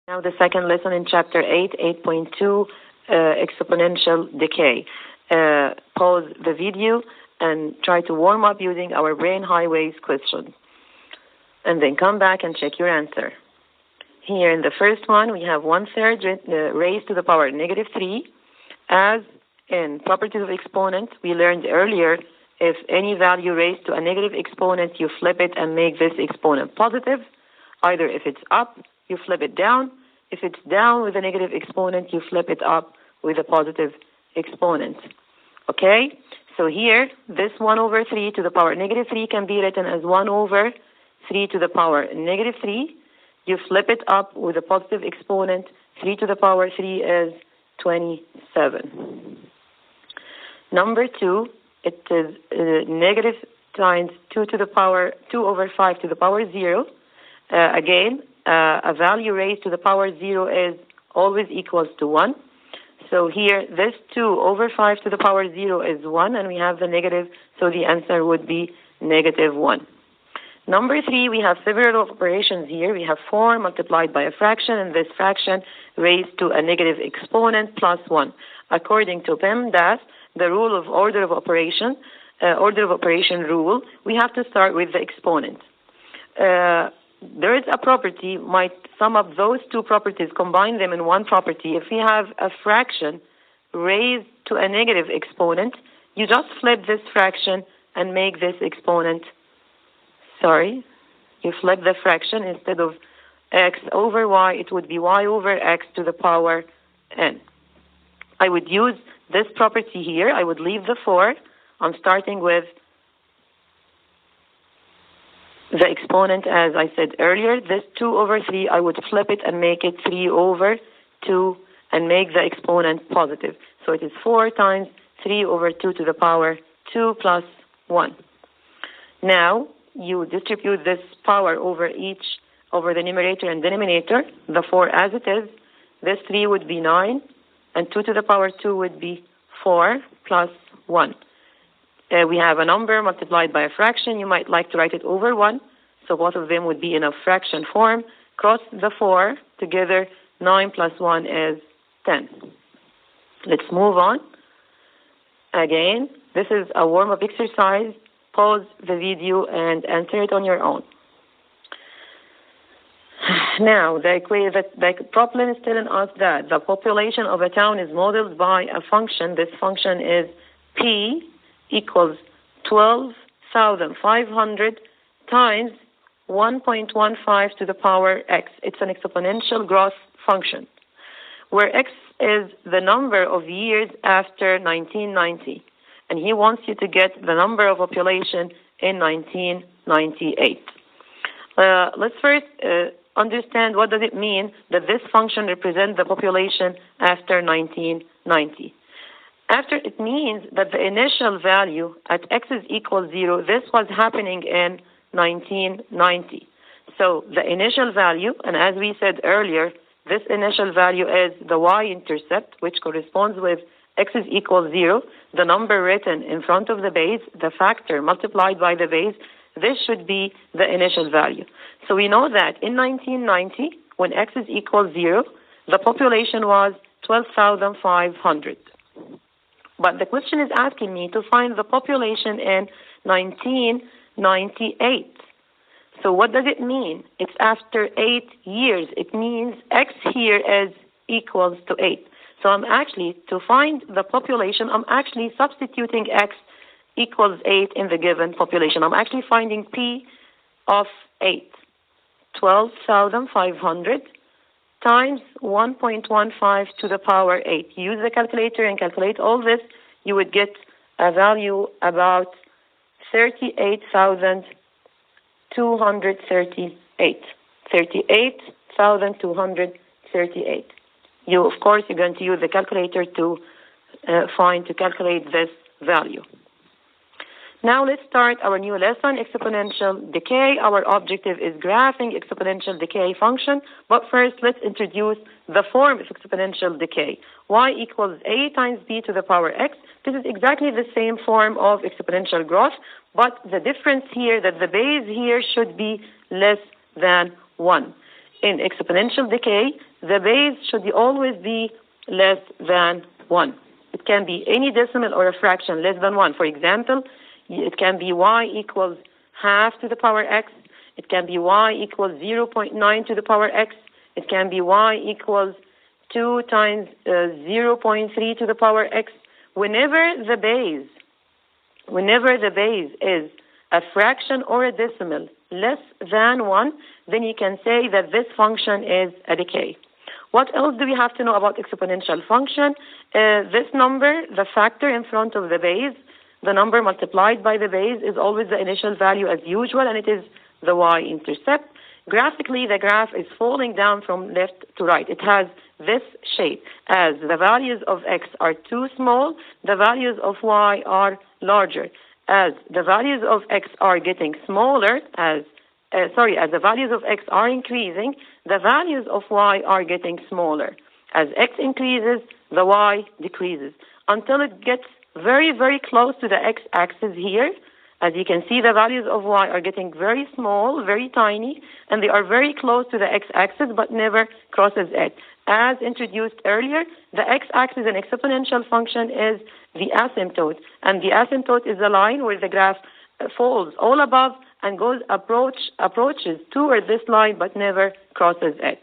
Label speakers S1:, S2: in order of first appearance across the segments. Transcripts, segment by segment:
S1: Now the second lesson in Chapter 8, 8.2, Exponential Decay. Pause the video and try to warm up using our brain highways question. And then come back and check your answer. Here in the first one, we have 1/3 raised to the power -3. As in properties of exponent, we learned earlier, if any value raised to a negative exponent, you flip it and make this exponent positive. Either if it's up, you flip it down. If it's down with a negative exponent, you flip it up with a positive exponent. Okay? So here, this 1/3 to the power -3 can be written as 1/3 to the power -3. You flip it up with a positive exponent. 3 to the power 3 is 27. Number 2, it is negative times 2/5 to the power 0. Again, a value raised to the power 0 is always equals to 1. So here, this 2/5 to the power 0 is 1, and we have the negative, so the answer would be -1. Number 3, we have several operations here. We have 4 multiplied by a fraction, and this fraction raised to a negative exponent plus 1. According to PEMDAS, the rule of order of operation rule, we have to start with the exponent. There is a property, might sum up those two properties, combine them in one property. If we have a fraction raised to a negative exponent, you just flip this fraction and make this exponent, you flip the fraction. Instead of x over y, it would be y over x to the power n. I would use this property here. I would leave the 4. I'm starting with the exponent, as I said earlier. This 2/3, I would flip it and make it 3/2 and make the exponent positive. So it is 4 times 3/2 to the power 2 plus 1. Now, you distribute this power over the numerator and denominator, the 4 as it is. This 3 would be 9, and 2 to the power 2 would be 4 plus 1. We have a number multiplied by a fraction. You might like to write it over 1, so both of them would be in a fraction form. Cross the 4 together. 9 plus 1 is 10. Let's move on. Again, this is a warm-up exercise. Pause the video and answer it on your own. Now, the problem is telling us that the population of a town is modeled by a function. This function is P equals 12,500 times 1.15 to the power x. It's an exponential growth function, where x is the number of years after 1990. And he wants you to get the number of population in 1998. Let's first understand what does it mean that this function represents the population after 1990. It means that the initial value at x is equal 0, this was happening in 1990. So the initial value, and as we said earlier, this initial value is the y-intercept, which corresponds with x is equal 0, the number written in front of the base, the factor multiplied by the base. This should be the initial value. So we know that in 1990, when x is equal 0, the population was 12,500. But the question is asking me to find the population in 1998. So what does it mean? It's after 8 years. It means x here is equals to 8. So I'm actually, to find the population, I'm actually substituting x equals 8 in the given population. I'm actually finding P of 8. 12,500 times 1.15 to the power 8. Use the calculator and calculate all this. You would get a value about 38,238. 38,238. Of course, you're going to use the calculator to calculate this value. Now let's start our new lesson, exponential decay. Our objective is graphing exponential decay function. But first, let's introduce the form of exponential decay. Y equals a times b to the power x. This is exactly the same form of exponential growth, but the difference here that the base here should be less than 1. in exponential decay, the base should always be less than 1. It can be any decimal or a fraction less than 1. For example, it can be y equals half to the power x. It can be y equals 0.9 to the power x. It can be y equals 2 times 0.3 to the power x. Whenever the base is a fraction or a decimal less than 1, then you can say that this function is a decay. What else do we have to know about exponential function? This number, the factor in front of the base, the number multiplied by the base is always the initial value as usual, and it is the y-intercept. Graphically, the graph is falling down from left to right. It has this shape. As the values of x are too small, the values of y are larger. As the values of x are getting smaller, as the values of x are increasing, the values of y are getting smaller. As x increases, the y decreases until it gets very, very close to the x-axis here. As you can see, the values of y are getting very small, very tiny, and they are very close to the x-axis but never crosses it. As introduced earlier, the x-axis in exponential function is the asymptote, and the asymptote is the line where the graph falls all above and approaches toward this line but never crosses it.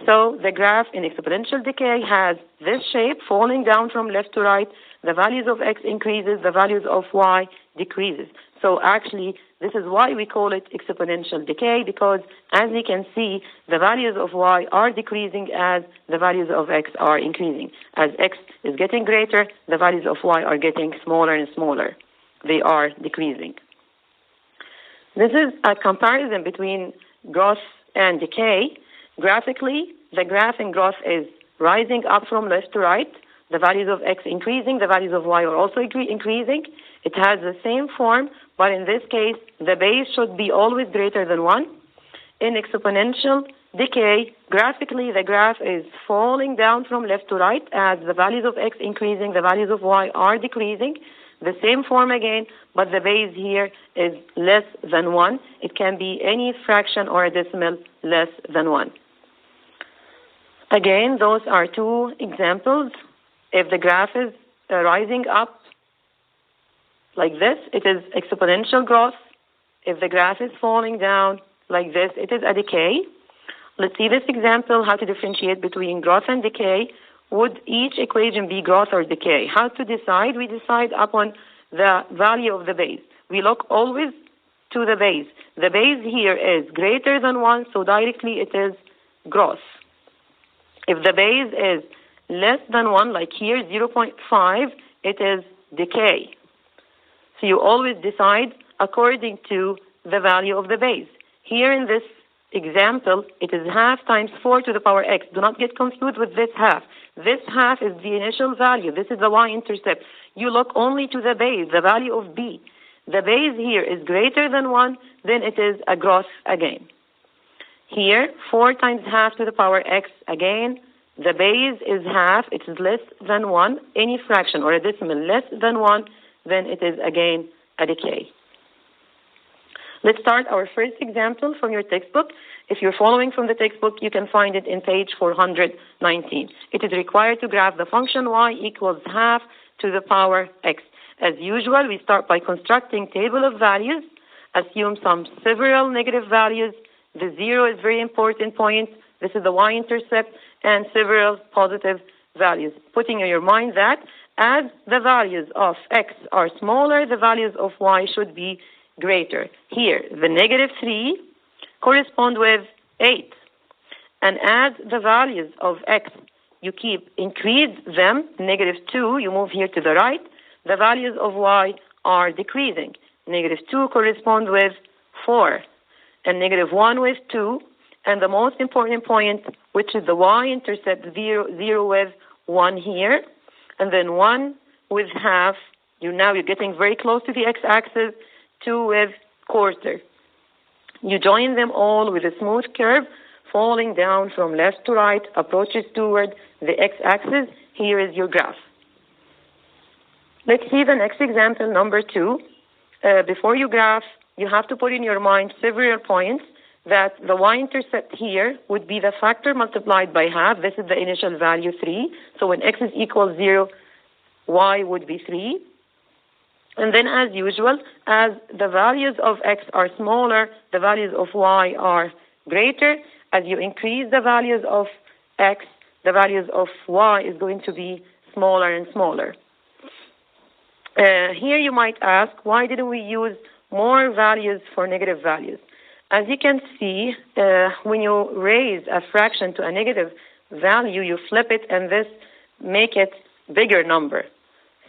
S1: So the graph in exponential decay has this shape falling down from left to right. The values of x increases, the values of y decreases. So actually, this is why we call it exponential decay, because as you can see, the values of y are decreasing as the values of x are increasing. As x is getting greater, the values of y are getting smaller and smaller. They are decreasing. This is a comparison between growth and decay. Graphically, the graph in growth is rising up from left to right. The values of x increasing, the values of y are also increasing. It has the same form, but in this case, the base should be always greater than 1. In exponential decay, graphically, the graph is falling down from left to right as the values of x increasing, the values of y are decreasing. The same form again, but the base here is less than 1. It can be any fraction or a decimal less than 1. Again, those are two examples. If the graph is rising up like this, it is exponential growth. If the graph is falling down like this, it is a decay. Let's see this example, how to differentiate between growth and decay. Would each equation be growth or decay? How to decide? We decide upon the value of the base. We look always to the base. The base here is greater than 1, so directly it is growth. If the base is less than 1, like here, 0.5, it is decay. So you always decide according to the value of the base. Here in this example, it is half times 4 to the power x. Do not get confused with this half. This half is the initial value. This is the y-intercept. You look only to the base, the value of b. The base here is greater than 1, then it is a growth again. Here, 4 times half to the power x. Again, the base is half. It is less than 1. Any fraction or a decimal less than 1, then it is again a decay. Let's start our first example from your textbook. If you're following from the textbook, you can find it in page 419. It is required to graph the function y equals half to the power x. As usual, we start by constructing table of values, assume some several negative values. The 0 is very important point. This is the y-intercept, and several positive values. Putting in your mind that as the values of x are smaller, the values of y should be greater. Here, the negative 3 correspond with 8. And as the values of x, you increase them, negative 2, you move here to the right, the values of y are decreasing. Negative 2 correspond with 4, and negative 1 with 2, and the most important point, which is the y-intercept, 0 with 1 here, and then 1 with half. You're getting very close to the x-axis, 2 with quarter. You join them all with a smooth curve, falling down from left to right, approaches toward the x-axis. Here is your graph. Let's see the next example, number 2. Before you graph, you have to put in your mind several points. that the y-intercept here would be the factor multiplied by half. This is the initial value, 3. So when x is equal 0, y would be 3. And then, as usual, as the values of x are smaller, the values of y are greater. As you increase the values of x, the values of y is going to be smaller and smaller. Here you might ask, why didn't we use more values for negative values? As you can see, when you raise a fraction to a negative value, you flip it and this make it bigger number.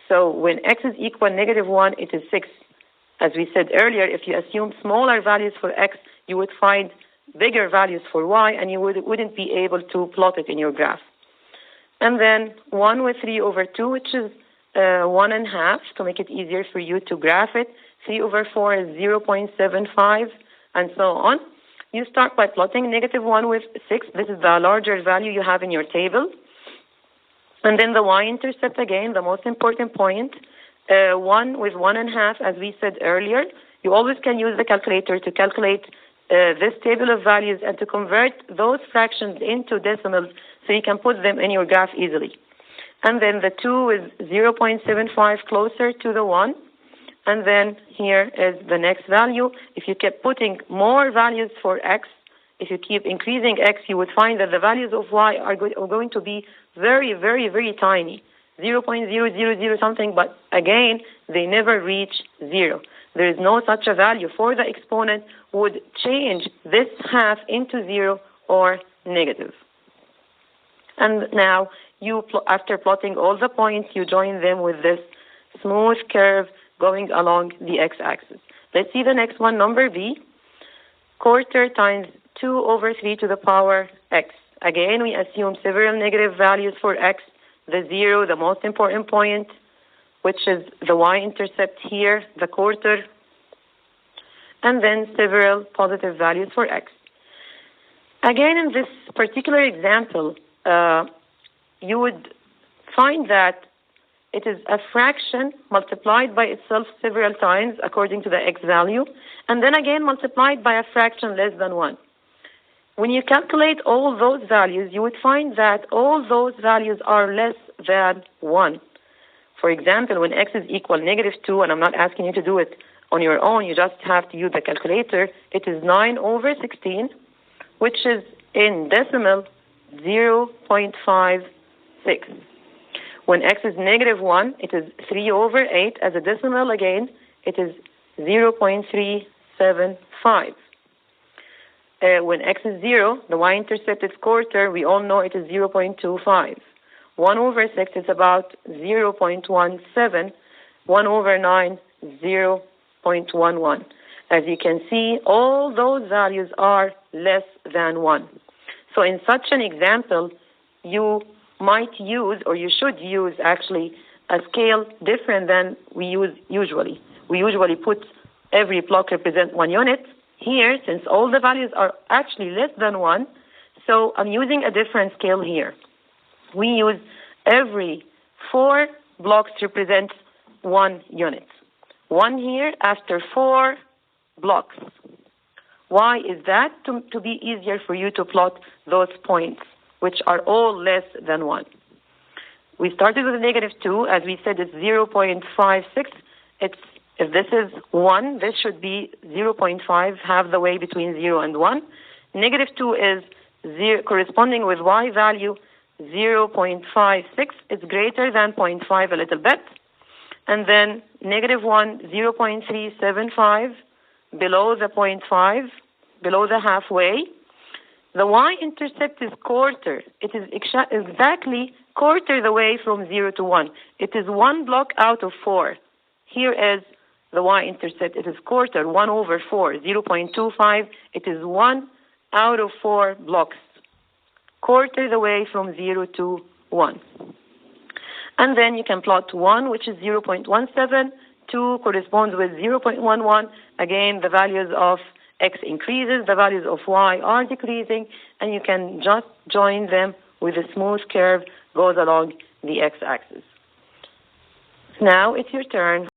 S1: So when x is equal -1, it is 6. As we said earlier, if you assume smaller values for x, you would find bigger values for y, and you wouldn't be able to plot it in your graph. And then 1 with 3/2, which is 1.5, to make it easier for you to graph it. 3/4 is 0.75, and so on. You start by plotting -1 with 6. This is the larger value you have in your table. And then the y-intercept, again, the most important point, 1 with 1.5, as we said earlier. You always can use the calculator to calculate this table of values and to convert those fractions into decimals so you can put them in your graph easily. And then the 2 is 0.75, closer to the 1. And then here is the next value. If you keep putting more values for x, if you keep increasing x, you would find that the values of y are going to be very, very, very tiny, 0.000 something, but again, they never reach 0. There is no such a value for the exponent would change this half into 0 or negative. And now, after plotting all the points, you join them with this smooth curve going along the x-axis. Let's see the next one, number B. Quarter times 2/3 to the power x. Again, we assume several negative values for x. The 0, the most important point, which is the y-intercept here, the quarter. And then several positive values for x. Again, in this particular example, you would find that it is a fraction multiplied by itself several times according to the x value, and then again multiplied by a fraction less than 1. When you calculate all those values, you would find that all those values are less than 1. For example, when x is equal -2, and I'm not asking you to do it on your own, you just have to use the calculator, it is 9/16, which is in decimal 0.56. When x is -1, it is 3/8. As a decimal, again, it is 0.375. When x is 0, the y-intercept is quarter. We all know it is 0.25. 1/6 is about 0.17. 1/9, 0.11. As you can see, all those values are less than 1. So in such an example, you might use, or you should use actually, a scale different than we use usually. We usually put every block represent 1 unit. Here, since all the values are actually less than 1, so I'm using a different scale here. We use every 4 blocks represent 1 unit. 1 here after 4 blocks. Why is that? To be easier for you to plot those points, which are all less than 1. We started with a -2. As we said, it's 0.56. If this is 1, this should be 0.5, half the way between 0 and 1. -2 is 0, corresponding with y value 0.56. It's greater than 0.5 a little bit. And then -1, 0.375, below the 0.5, below the halfway. The y-intercept is quarter. It is exactly quarter the way from 0 to 1. It is 1 block out of 4. Here is the y-intercept. It is quarter, 1/4, 0.25. It is 1 out of 4 blocks. Quarter the way from 0 to 1. And then you can plot 1, which is 0.17. 2 corresponds with 0.11. Again, the values of x increases, the values of y are decreasing, and you can just join them with a smooth curve goes along the x-axis. Now it's your turn.